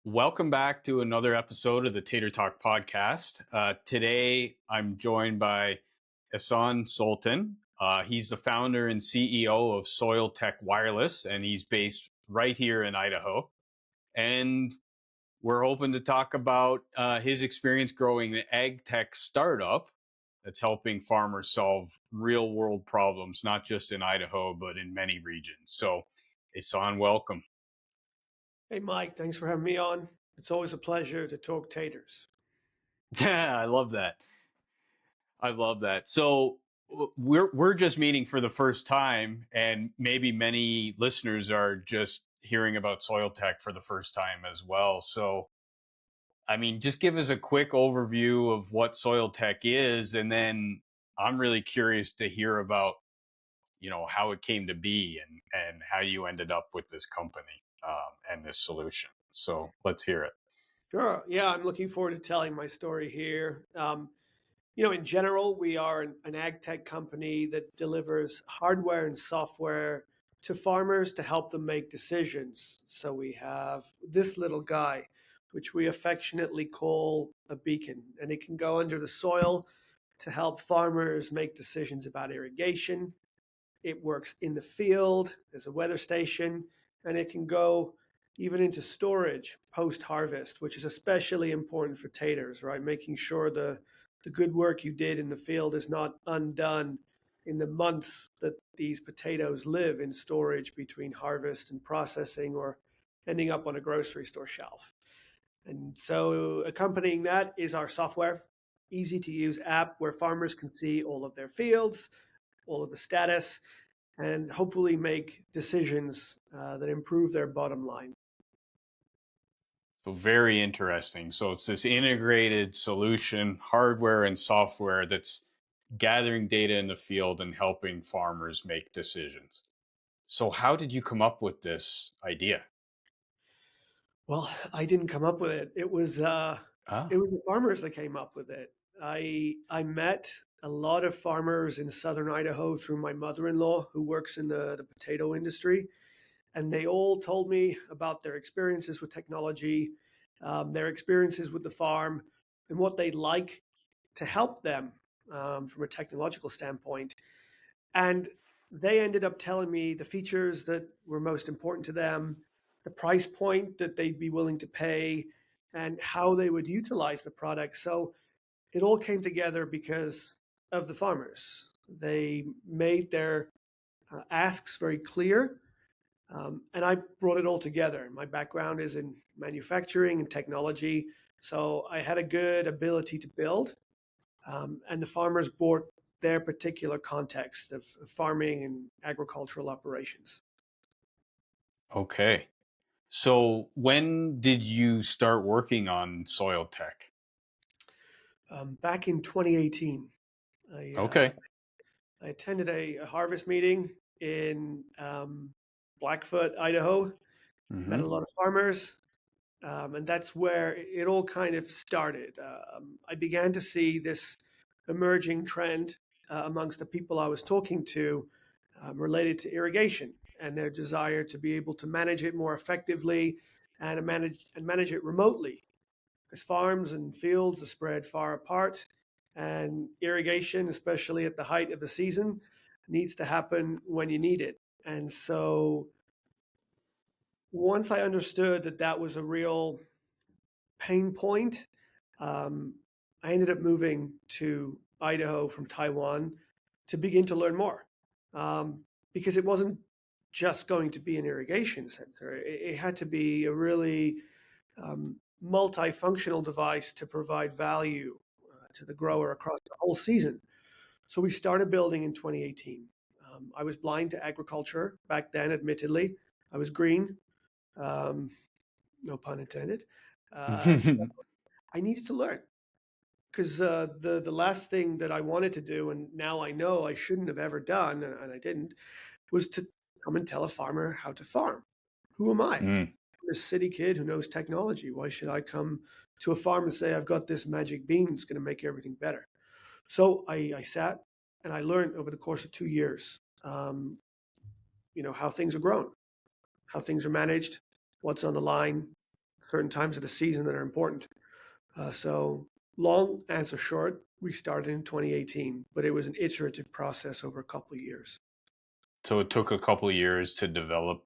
Welcome back to another episode of the Tater Talk podcast. Today, I'm joined by Ehsan Soltan. He's the founder and CEO of SoilTech Wireless, and he's based right here in Idaho. And we're hoping to talk about his experience growing an AgTech startup that's helping farmers solve real world problems, not just in Idaho, but in many regions. So, Ehsan, welcome. Hey, Mike, thanks for having me on. It's always a pleasure to talk taters. Yeah, I love that. I love that. So we're just meeting for the first time, and maybe many listeners are just hearing about Soil Tech for the first time as well. So, I mean, just give us a quick overview of what Soil Tech is, and then I'm really curious to hear about how it came to be and how you ended up with this company and this solution. So let's hear it. Sure. Yeah, I'm looking forward to telling my story here. In general, we are an ag tech company that delivers hardware and software to farmers to help them make decisions. So we have this little guy, which we affectionately call a beacon, and it can go under the soil to help farmers make decisions about irrigation. It works in the field as a weather station, and it can go even into storage post harvest, which is especially important for taters, right? Making sure the good work you did in the field is not undone in the months that these potatoes live in storage between harvest and processing or ending up on a grocery store shelf. And so accompanying that is our software, easy to use app where farmers can see all of their fields, all of the status, and hopefully make decisions that improve their bottom line. So very interesting. So it's this integrated solution, hardware and software that's gathering data in the field and helping farmers make decisions. So how did you come up with this idea? Well, I didn't come up with it. It Ah, was the farmers that came up with it. I met a lot of farmers in southern Idaho through my mother-in-law who works in the potato industry, and they all told me about their experiences with technology, their experiences with the farm, and what they'd like to help them from a technological standpoint. And they ended up telling me the features that were most important to them, the price point that they'd be willing to pay, and how they would utilize the product. So it all came together because of the farmers. They made their asks very clear, and I brought it all together. My background is in manufacturing and technology, so I had a good ability to build, and the farmers brought their particular context of farming and agricultural operations. okay. So when did you start working on soil tech? Back in 2018, I, uh, Okay. I attended a harvest meeting in Blackfoot, Idaho, met a Hmm. lot of farmers, and that's where it all kind of started. I began to see this emerging trend amongst the people I was talking to related to irrigation and their desire to be able to manage it more effectively and manage it remotely, because farms and fields are spread far apart, and irrigation, especially at the height of the season, needs to happen when you need it. And so once I understood that that was a real pain point, um, I ended up moving to Idaho from Taiwan to begin to learn more, because it wasn't just going to be an irrigation sensor. It had to be a really multifunctional device to provide value to the grower across the whole season. So we started building in 2018. I was blind to agriculture back then, admittedly. I was green, um, no pun intended. So I needed to learn because the last thing that I wanted to do, and now I know I shouldn't have ever done, and I didn't, was to come and tell a farmer how to farm. Who am I? Mm, I'm a city kid who knows technology. Why should I come to a farm and say I've got this magic bean that's going to make everything better? So I sat and I learned over the course of 2 years, how things are grown, how things are managed, what's on the line, certain times of the season that are important. So long answer short, we started in 2018, but it was an iterative process over a couple of years. So it took a couple of years to develop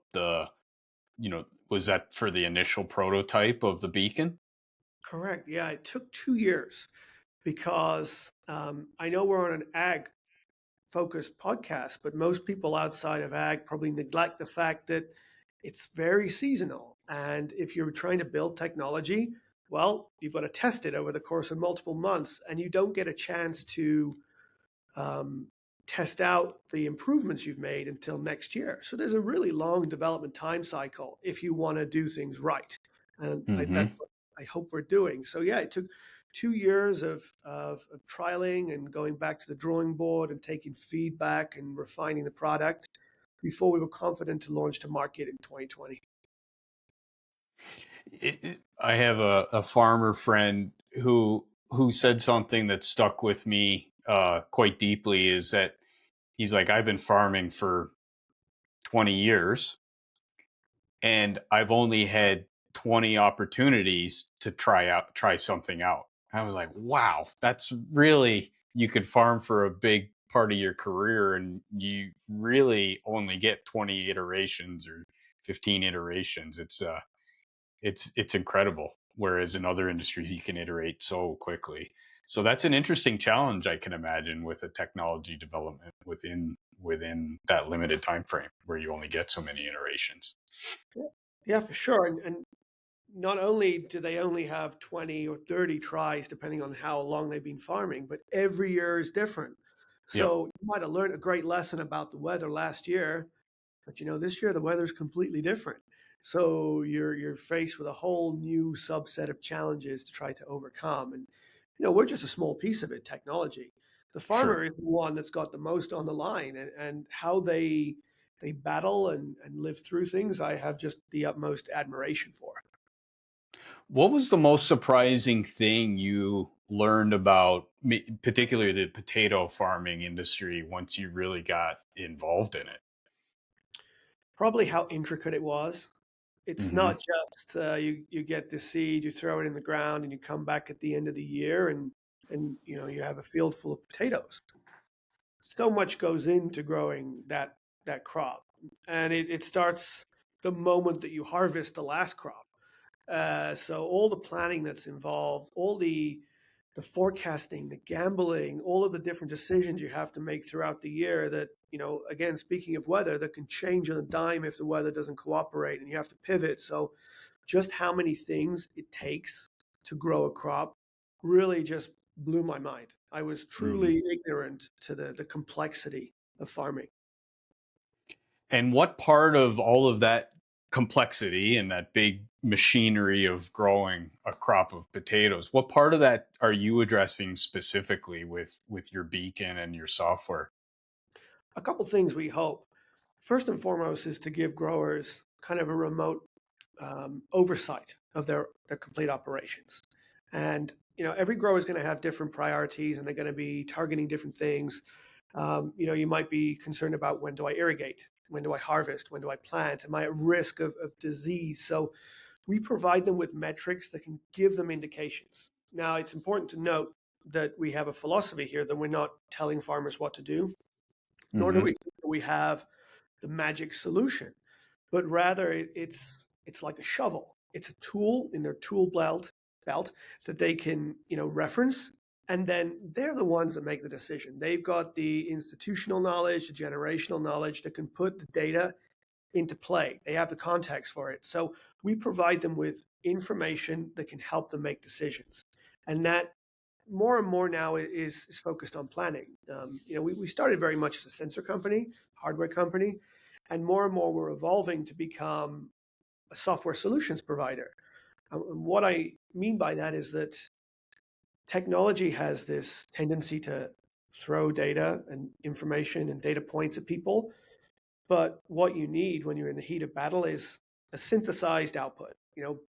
was that for the initial prototype of the beacon? Correct. Yeah, it took 2 years because I know we're on an ag focused podcast, but most people outside of ag probably neglect the fact that it's very seasonal. And if you're trying to build technology, well, you've got to test it over the course of multiple months, and you don't get a chance to um, test out the improvements you've made until next year. So there's a really long development time cycle if you want to do things right. And Hmm. that's what I hope we're doing. So yeah, it took 2 years of trialing and going back to the drawing board and taking feedback and refining the product before we were confident to launch to market in 2020. I have a farmer friend who said something that stuck with me quite deeply. Is that he's like, I've been farming for 20 years and I've only had 20 opportunities to try something out. I was like, wow, that's really, you could farm for a big part of your career and you really only get 20 iterations or 15 iterations. It's incredible. Whereas in other industries, you can iterate so quickly. So that's an interesting challenge, I can imagine, with a technology development within that limited time frame where you only get so many iterations. Yeah, for sure. And not only do they only have 20 or 30 tries, depending on how long they've been farming, but every year is different. Yep, So you might have learned a great lesson about the weather last year, but this year the weather's completely different. So you're faced with a whole new subset of challenges to try to overcome. And we're just a small piece of it, technology. The sure. farmer is the one that's got the most on the line, and how they battle and live through things, I have just the utmost admiration for. What was the most surprising thing you learned about, particularly the potato farming industry, once you really got involved in it? Probably how intricate it was. It's Hmm. not just you get the seed, you throw it in the ground, and you come back at the end of the year, and you have a field full of potatoes. So much goes into growing that crop, and it starts the moment that you harvest the last crop. So all the planning that's involved, all the forecasting, the gambling, all of the different decisions you have to make throughout the year that, again, speaking of weather, that can change on a dime if the weather doesn't cooperate and you have to pivot. So just how many things it takes to grow a crop really just blew my mind. I was Hmm. truly ignorant to the complexity of farming. And what part of all of that complexity and that big machinery of growing a crop of potatoes, what part of that are you addressing specifically with your beacon and your software? A couple things we hope. First and foremost is to give growers kind of a remote oversight of their complete operations. And every grower is going to have different priorities, and they're going to be targeting different things. You might be concerned about, when do I irrigate? When do I harvest? When do I plant? Am I at risk of disease? So we provide them with metrics that can give them indications. Now, it's important to note that we have a philosophy here that we're not telling farmers what to do, nor do Hmm. we have the magic solution, but rather it's like a shovel. It's a tool in their tool belt that they can reference, and then they're the ones that make the decision. They've got the institutional knowledge, the generational knowledge that can put the data into play. They have the context for it. So we provide them with information that can help them make decisions, and that more and more now is focused on planning. We started very much as a sensor company, hardware company, and more we're evolving to become a software solutions provider. And what I mean by that is that technology has this tendency to throw data and information and data points at people, but what you need when you're in the heat of battle is a synthesized output.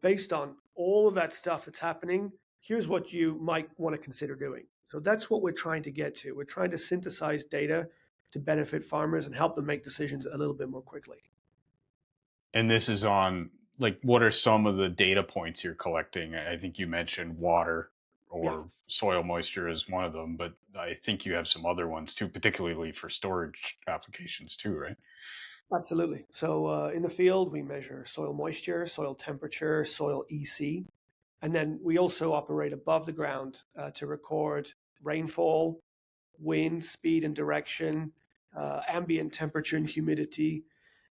Based on all of that stuff that's happening, here's what you might want to consider doing. So that's what we're trying to get to. We're trying to synthesize data to benefit farmers and help them make decisions a little bit more quickly. And this is on like what are some of the data points you're collecting? I think you mentioned water Yeah, or soil moisture is one of them, but I think you have some other ones too, particularly for storage applications too, right? absolutely. So in the field, we measure soil moisture, soil temperature, soil EC, and then we also operate above the ground to record rainfall, wind, speed, and direction, ambient temperature and humidity.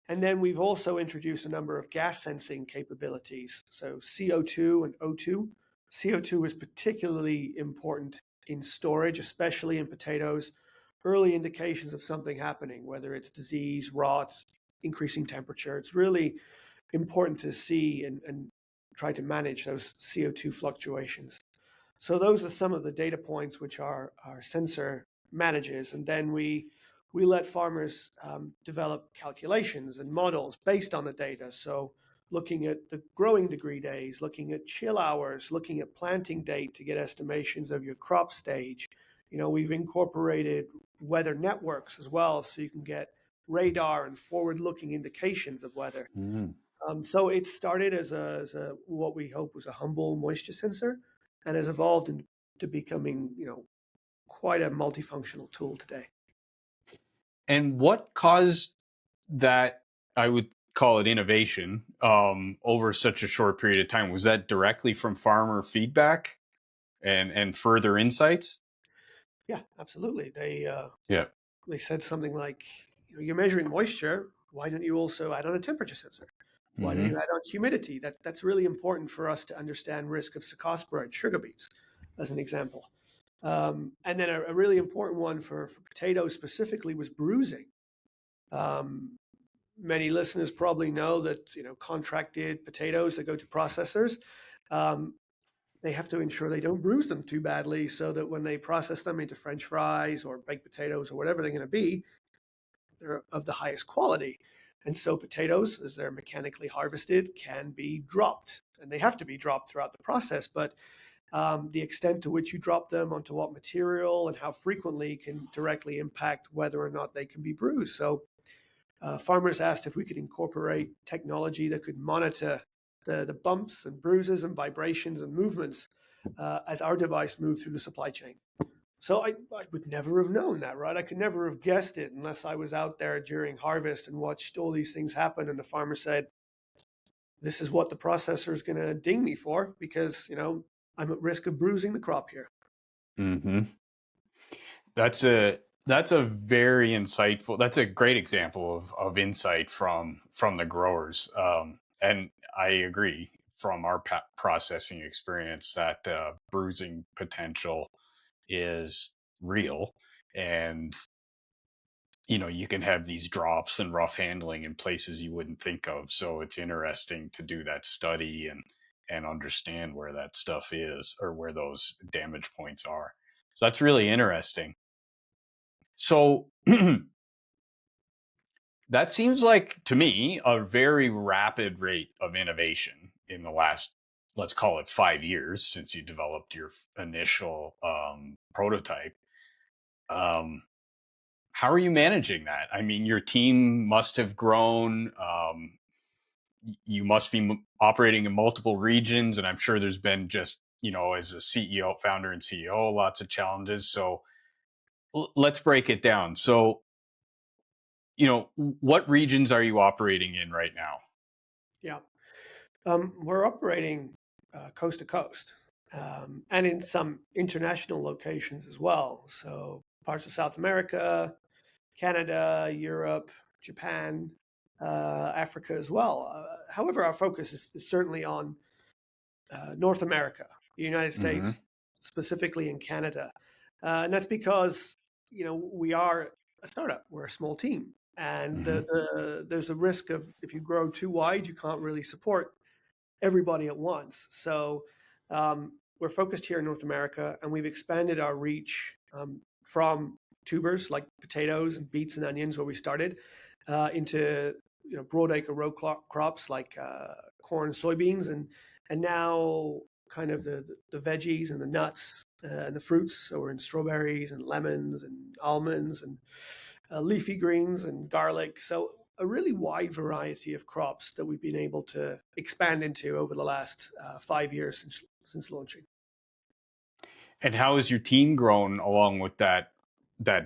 And then we've also introduced a number of gas sensing capabilities. So CO2 and O2. CO2 is particularly important in storage, especially in potatoes. Early indications of something happening, whether it's disease, rot, increasing temperature. It's really important to see and try to manage those CO2 fluctuations. So those are some of the data points which our sensor manages, and then we let farmers develop calculations and models based on the data. So looking at the growing degree days, looking at chill hours, looking at planting date to get estimations of your crop stage. We've incorporated weather networks as well, so you can get radar and forward-looking indications of weather. Mm. So it started as a what we hope was a humble moisture sensor, and has evolved into becoming, quite a multifunctional tool today. And what caused that, I would call it innovation, over such a short period of time? Was that directly from farmer feedback and further insights? Yeah, absolutely. Yeah. They said something like, you're measuring moisture. Why don't you also add on a temperature sensor? Why don't you Hmm. add on humidity? That's really important for us to understand risk of Cercospora and sugar beets, as an example. And then a really important one for potatoes specifically was bruising. Um, Many listeners probably know that contracted potatoes that go to processors, um, they have to ensure they don't bruise them too badly, so that when they process them into French fries or baked potatoes or whatever they're going to be, they're of the highest quality. And so potatoes, as they're mechanically harvested, can be dropped, and they have to be dropped throughout the process. But the extent to which you drop them, onto what material, and how frequently can directly impact whether or not they can be bruised. So farmers asked if we could incorporate technology that could monitor the bumps and bruises and vibrations and movements as our device moved through the supply chain. So I would never have known that, right? I could never have guessed it unless I was out there during harvest and watched all these things happen. And the farmer said, "This is what the processor is going to ding me for, because I'm at risk of bruising the crop here." Hmm. That's a very insightful. That's a great example of insight from the growers. And I agree from our processing experience that bruising potential is real, and you can have these drops and rough handling in places you wouldn't think of. So it's interesting to do that study and understand where that stuff is, or where those damage points are. So that's really interesting. So that seems like to me a very rapid rate of innovation in the last, let's call it 5 years, since you developed your initial prototype. Um, how are you managing that? I mean, your team must have grown. You must be operating in multiple regions, and I'm sure there's been just, as a CEO, founder, and CEO, lots of challenges. So let's break it down. So, what regions are you operating in right now? Yeah. We're operating coast to coast, and in some international locations as well. So parts of South America, Canada, Europe, Japan, Africa as well. However, our focus is certainly on North America, the United Hmm. States, specifically in Canada. And that's because, we are a startup, we're a small team. And Hmm. there's a risk of, if you grow too wide, you can't really support everybody at once. So we're focused here in North America, and we've expanded our reach from tubers like potatoes and beets and onions, where we started, into broadacre row crops like corn, soybeans, and now kind of the veggies and the nuts and the fruits. So we're in strawberries and lemons and almonds and leafy greens and garlic. So a really wide variety of crops that we've been able to expand into over the last 5 years since launching. And how has your team grown along with that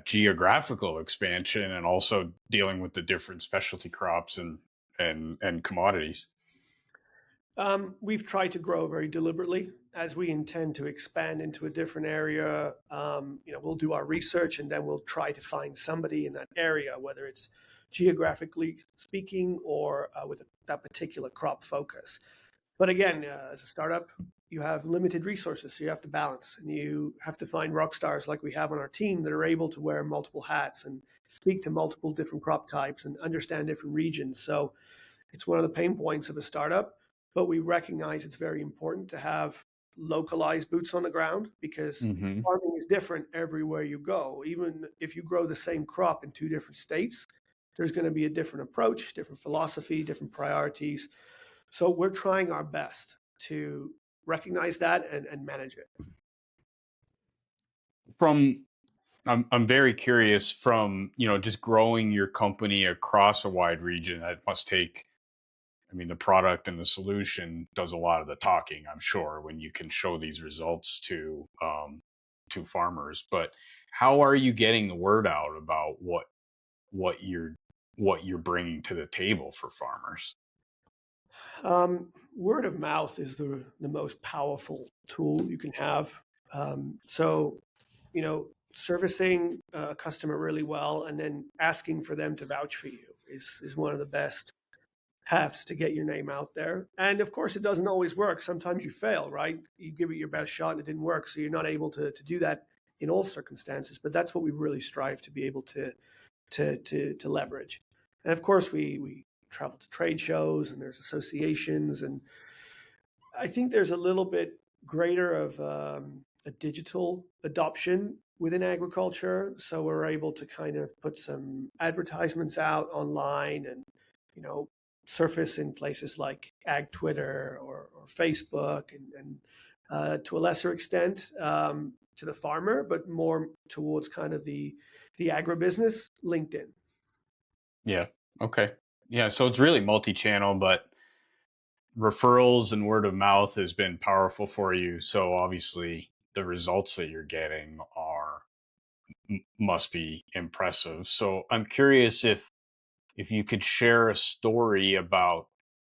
geographical expansion and also dealing with the different specialty crops and commodities? We've tried to grow very deliberately as we intend to expand into a different area. We'll do our research and then we'll try to find somebody in that area, whether it's geographically speaking or with that particular crop focus. But again, as a startup, you have limited resources, so you have to balance, and you have to find rock stars like we have on our team that are able to wear multiple hats and speak to multiple different crop types and understand different regions. So it's one of the pain points of a startup, but we recognize it's very important to have localized boots on the ground because Hmm. farming is different everywhere you go. Even if you grow the same crop in two different states, there's going to be a different approach, different philosophy, different priorities. So we're trying our best to recognize that and manage it. From I'm very curious from, just growing your company across a wide region that must take, I mean, the product and the solution does a lot of the talking, I'm sure, when you can show these results to farmers. But how are you getting the word out about what you're what you're bringing to the table for farmers? Word of mouth is the most powerful tool you can have. So, servicing a customer really well and then asking for them to vouch for you is one of the best paths to get your name out there. And of course, it doesn't always work. Sometimes you fail, right? You give it your best shot and it didn't work. So you're not able to do that in all circumstances. But that's what we really strive to be able to leverage. And of course, we travel to trade shows and there's associations, and I think there's a little bit greater of a digital adoption within agriculture. So we're able to kind of put some advertisements out online and, you know, surface in places like Ag Twitter or Facebook and to a lesser extent to the farmer, but more towards kind of the agribusiness, LinkedIn. Yeah. Okay. Yeah. So it's really multi-channel, but referrals and word of mouth has been powerful for you. So obviously, the results that you're getting are must be impressive. So I'm curious if you could share a story about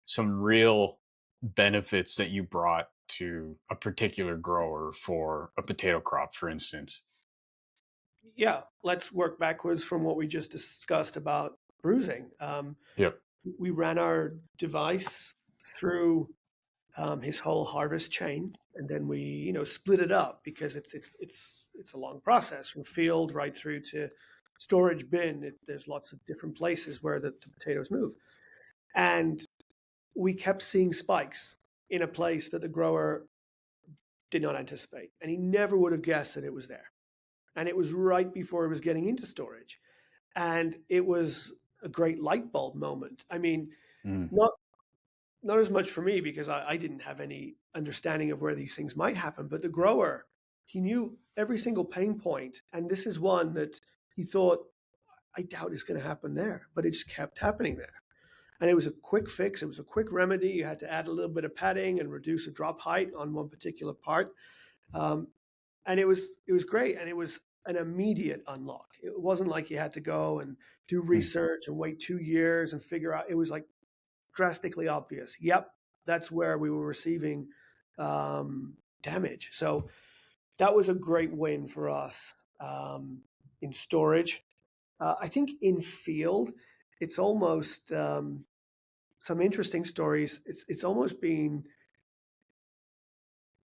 some real benefits that you brought to a particular grower for a potato crop, for instance. Yeah, let's work backwards from what we just discussed about bruising. Yep. We ran our device through his whole harvest chain, and then we, split it up because it's a long process from field right through to storage bin. There's lots of different places where the potatoes move, and we kept seeing spikes in a place that the grower did not anticipate, and he never would have guessed that it was there. And it was right before it was getting into storage, and it was a great light bulb moment. I mean, Mm. not not as much for me because I didn't have any understanding of where these things might happen, but the grower, he knew every single pain point, and this is one that he thought, I doubt it's going to happen there, but it just kept happening there. And it was a quick fix. It was a quick remedy. You had to add a little bit of padding and reduce the drop height on one particular part. Um, and it was great, and it was an immediate unlock. It wasn't like you had to go and do Mm. research and wait 2 years and figure out. It was like drastically obvious. Yep, that's where we were receiving damage. So that was a great win for us in storage. I think in field, it's almost some interesting stories. It's almost been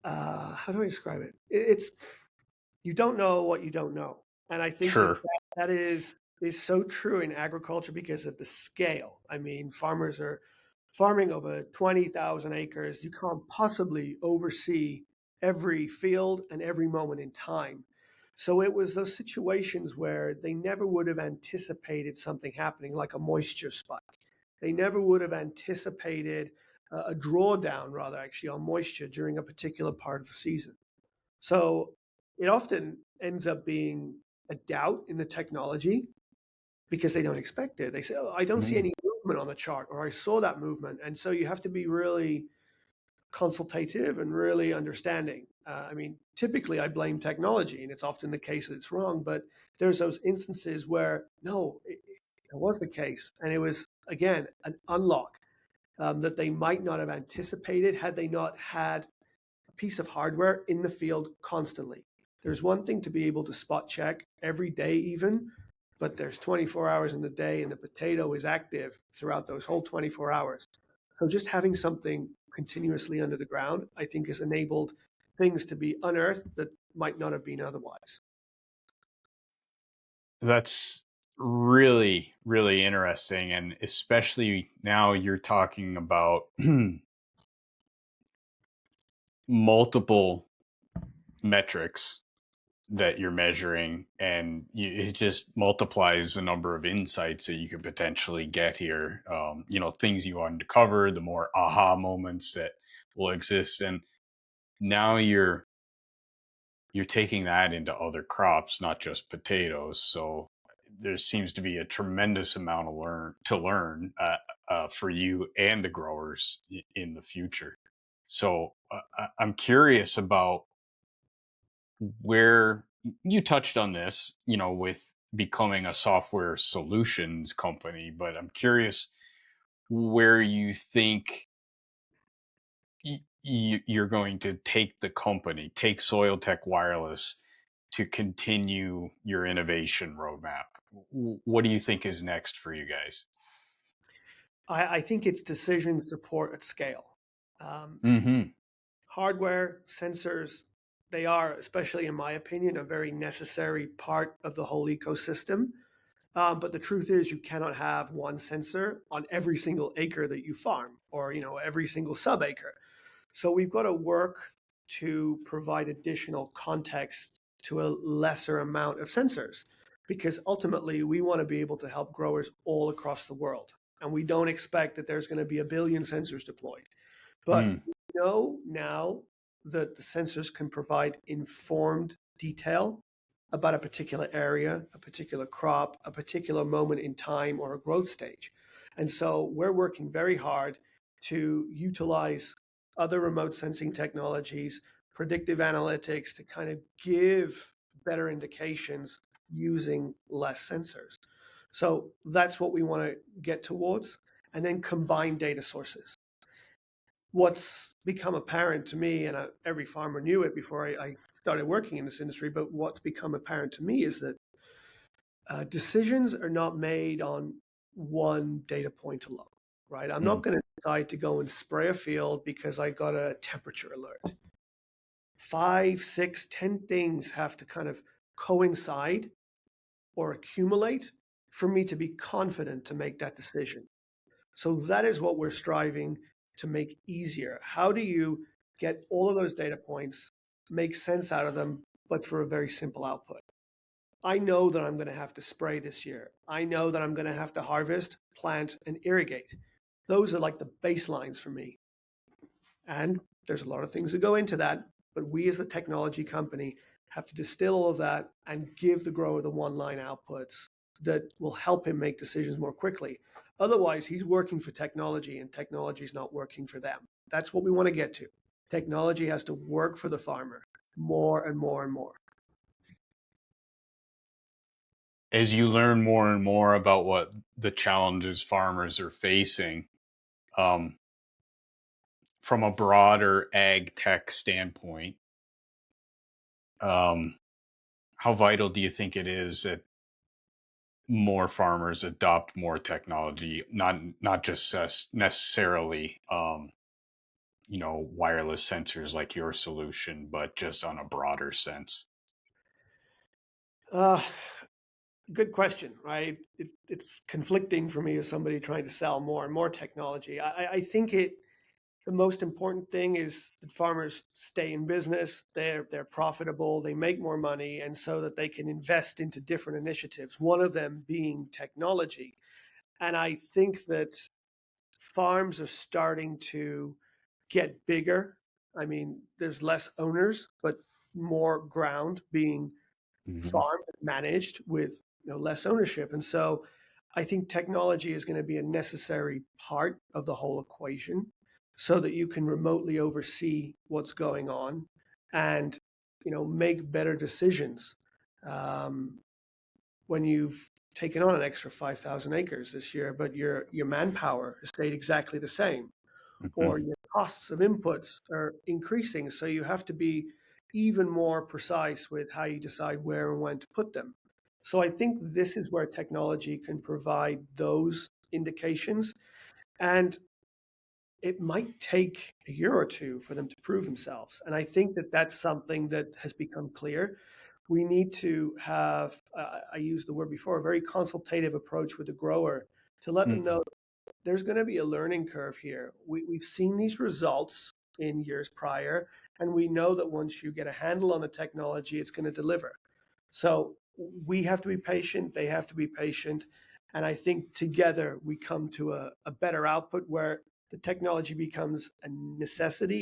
how do I describe it? It's you don't know what you don't know, and I think that Sure. that is so true in agriculture because of the scale. I mean, farmers are farming over 20,000 acres. You can't possibly oversee every field and every moment in time. So it was those situations where they never would have anticipated something happening, like a moisture spike. They never would have anticipated a drawdown, rather, actually, on moisture during a particular part of the season. So it often ends up being a doubt in the technology because they don't expect it. They say, "Oh, I don't see Mm. any movement on the chart, or I saw that movement. And so you have to be really consultative and really understanding. I mean, typically I blame technology, and it's often the case that it's wrong, but there's those instances where no, it was the case. And it was, again, an unlock that they might not have anticipated had they not had a piece of hardware in the field constantly. There's one thing to be able to spot check every day, even, but there's 24 hours in the day, and the potato is active throughout those whole 24 hours. So just having something continuously under the ground, I think, has enabled things to be unearthed that might not have been otherwise. That's really, really interesting. And especially now you're talking about multiple metrics that you're measuring, and it just multiplies the number of insights that you could potentially get here. Things you wanted to cover, the more aha moments that will exist. And now you're taking that into other crops, not just potatoes. So there seems to be a tremendous amount of learn for you and the growers in the future. So I'm curious about where you touched on this, with becoming a software solutions company, but I'm curious where you think you're going to take the company, take SoilTech Wireless to continue your innovation roadmap. What do you think is next for you guys? I think it's decision support at scale. Um, Hmm. Hardware, sensors, they are, especially in my opinion, a very necessary part of the whole ecosystem. But the truth is, you cannot have one sensor on every single acre that you farm, or every single sub-acre. So we've got to work to provide additional context to a lesser amount of sensors, because ultimately we want to be able to help growers all across the world. And we don't expect that there's going to be a billion sensors deployed. But Mm. we know now that the sensors can provide informed detail about a particular area, a particular crop, a particular moment in time, or a growth stage. And so we're working very hard to utilize other remote sensing technologies, predictive analytics, to kind of give better indications using less sensors. So that's what we want to get towards, and then combine data sources. What's become apparent to me, and every farmer knew it before I started working in this industry, but what's become apparent to me is that decisions are not made on one data point alone, right? I'm Mm. not going to decide to go and spray a field because I got a temperature alert. 5, 6, 10 things have to kind of coincide or accumulate for me to be confident to make that decision. So that is what we're striving to make easier. How do you get all of those data points, make sense out of them, but for a very simple output? I know that I'm going to have to spray this year. I know that I'm going to have to harvest, plant, and irrigate. Those are like the baselines for me. And there's a lot of things that go into that, but we as a technology company have to distill all of that and give the grower the one line outputs that will help him make decisions more quickly. Otherwise, he's working for technology, and technology is not working for them. That's what we want to get to. Technology has to work for the farmer more and more and more. As you learn more and more about what the challenges farmers are facing, um, from a broader ag tech standpoint, um, how vital do you think it is that more farmers adopt more technology, not just necessarily wireless sensors like your solution, but just on a broader sense? Uh, Good question, right? It's conflicting for me as somebody trying to sell more and more technology. I think the most important thing is that farmers stay in business, they're profitable, they make more money, and so that they can invest into different initiatives, one of them being technology. And I think that farms are starting to get bigger. I mean, there's less owners, but more ground being Hmm. farmed and managed with less ownership. And so I think technology is going to be a necessary part of the whole equation so that you can remotely oversee what's going on and, make better decisions. Um, when you've taken on an extra 5,000 acres this year, but your manpower has stayed exactly the same, Hmm. or your costs of inputs are increasing, so you have to be even more precise with how you decide where and when to put them. So I think this is where technology can provide those indications, and it might take a year or two for them to prove themselves. And I think that that's something that has become clear. We need to have, I used the word before, a very consultative approach with the grower to let them Hmm. know there's going to be a learning curve here. We've seen these results in years prior, and we know that once you get a handle on the technology, it's going to deliver. So we have to be patient, they have to be patient. And I think together we come to a better output where the technology becomes a necessity